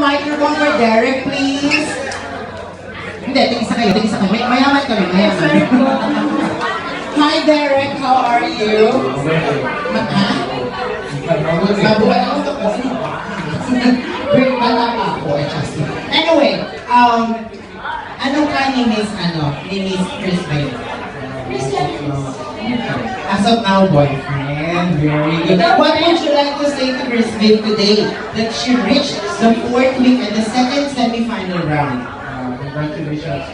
microphone for Derek, please. Hindi, tingisa kayo. Mayaman kami, mayaman. Hi, Derek. How are you? Mabuhay ako ito kasi. Wait, bala pa ako. Anyway, anong ka ni Miss Chris Bay? As of now, boyfriend. Very good. What would you like to say to Chris Bay today that she reached the 4th week and the 2nd semi-final round? Congratulations.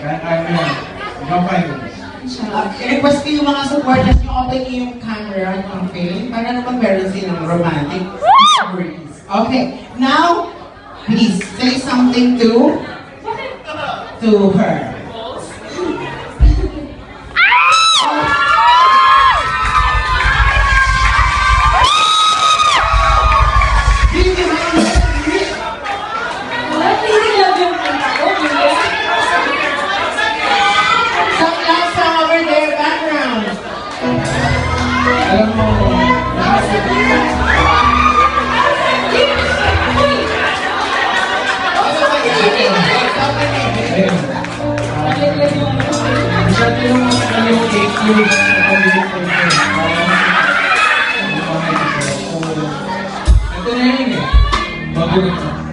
No finals. I-request ko yung mga supporters nyo, open nyo yung camera, okay? Para naman meron silang romantic stories. Okay, now, please, say something to her. Alam mo, masyado yung yung cake yung pag-ibig ko ito. Ito na yun eh. Bago ito.